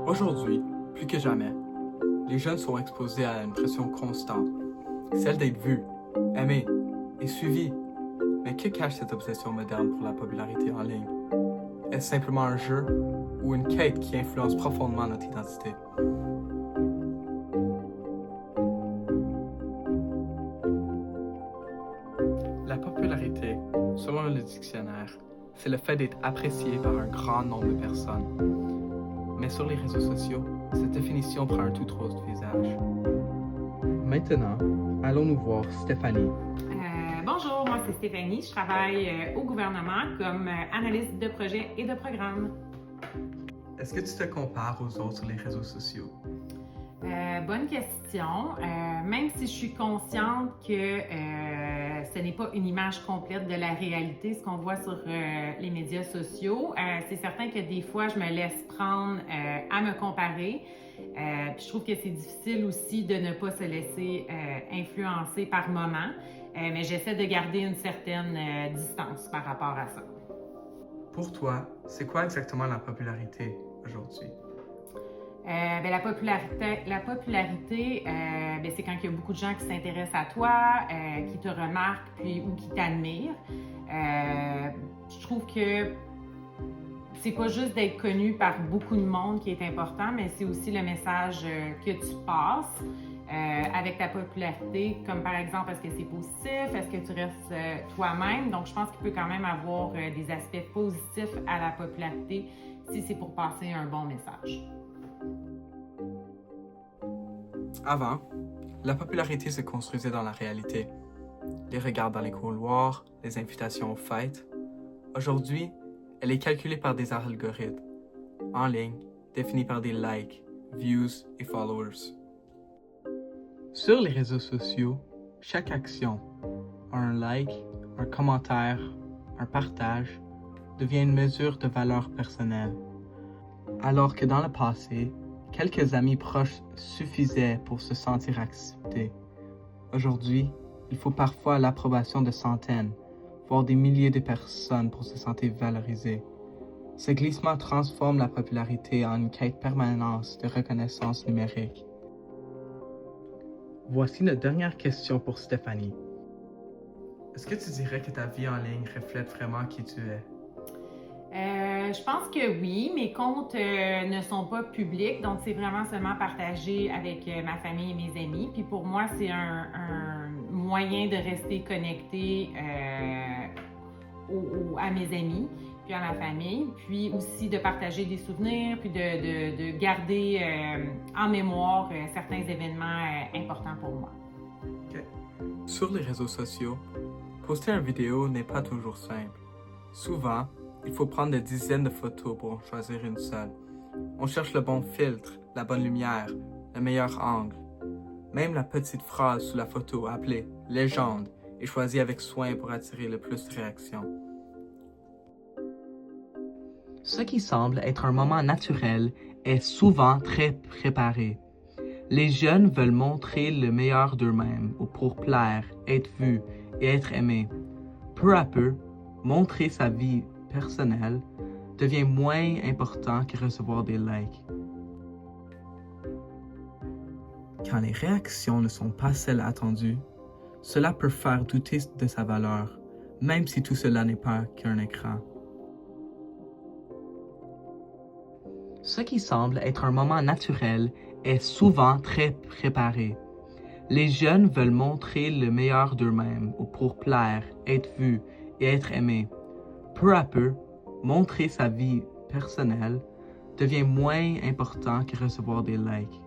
Aujourd'hui, plus que jamais, les jeunes sont exposés à une pression constante, celle d'être vus, aimés et suivis. Mais que cache cette obsession moderne pour la popularité en ligne? Est-ce simplement un jeu ou une quête qui influence profondément notre identité? La popularité, selon le dictionnaire, c'est le fait d'être apprécié par un grand nombre de personnes. Mais sur les réseaux sociaux, cette définition prend un tout autre visage. Maintenant, allons-nous voir Stéphanie. Bonjour, moi c'est Stéphanie. Je travaille au gouvernement comme analyste de projet et de programme. Est-ce que tu te compares aux autres sur les réseaux sociaux? Bonne question. Même si je suis consciente que ce n'est pas une image complète de la réalité, ce qu'on voit sur les médias sociaux, c'est certain que des fois, je me laisse prendre à me comparer. Puis je trouve que c'est difficile aussi de ne pas se laisser influencer par moment, mais j'essaie de garder une certaine distance par rapport à ça. Pour toi, c'est quoi exactement la popularité aujourd'hui? La popularité, c'est quand il y a beaucoup de gens qui s'intéressent à toi, qui te remarquent puis, ou qui t'admirent. Je trouve que c'est pas juste d'être connu par beaucoup de monde qui est important, mais c'est aussi le message que tu passes avec ta popularité, comme par exemple, est-ce que c'est positif, est-ce que tu restes toi-même. Donc, je pense qu'il peut quand même avoir des aspects positifs à la popularité si c'est pour passer un bon message. Avant, la popularité se construisait dans la réalité. Les regards dans les couloirs, les invitations aux fêtes. Aujourd'hui, elle est calculée par des algorithmes, en ligne, définis par des likes, views et followers. Sur les réseaux sociaux, chaque action, un like, un commentaire, un partage, devient une mesure de valeur personnelle. Alors que dans le passé, quelques amis proches suffisaient pour se sentir acceptés. Aujourd'hui, il faut parfois l'approbation de centaines, voire des milliers de personnes pour se sentir valorisé. Ce glissement transforme la popularité en une quête permanente de reconnaissance numérique. Voici notre dernière question pour Stéphanie. Est-ce que tu dirais que ta vie en ligne reflète vraiment qui tu es? Je pense que oui, mes comptes ne sont pas publics, donc c'est vraiment seulement partagé avec ma famille et mes amis. Puis pour moi, c'est un moyen de rester connecté à mes amis, puis à ma famille, puis aussi de partager des souvenirs, puis de garder en mémoire certains événements importants pour moi. Okay. Sur les réseaux sociaux, poster une vidéo n'est pas toujours simple. Souvent, il faut prendre des dizaines de photos pour en choisir une seule. On cherche le bon filtre, la bonne lumière, le meilleur angle. Même la petite phrase sous la photo appelée « légende » est choisie avec soin pour attirer le plus de réactions. Ce qui semble être un moment naturel est souvent très préparé. Les jeunes veulent montrer le meilleur d'eux-mêmes pour plaire, être vus et être aimés. Peu à peu, montrer sa vie personnelle devient moins important que recevoir des likes. Quand les réactions ne sont pas celles attendues, cela peut faire douter de sa valeur, même si tout cela n'est pas qu'un écran. Ce qui semble être un moment naturel est souvent très préparé. Les jeunes veulent montrer le meilleur d'eux-mêmes pour plaire, être vus et être aimés. Peu à peu, montrer sa vie personnelle devient moins important que recevoir des likes.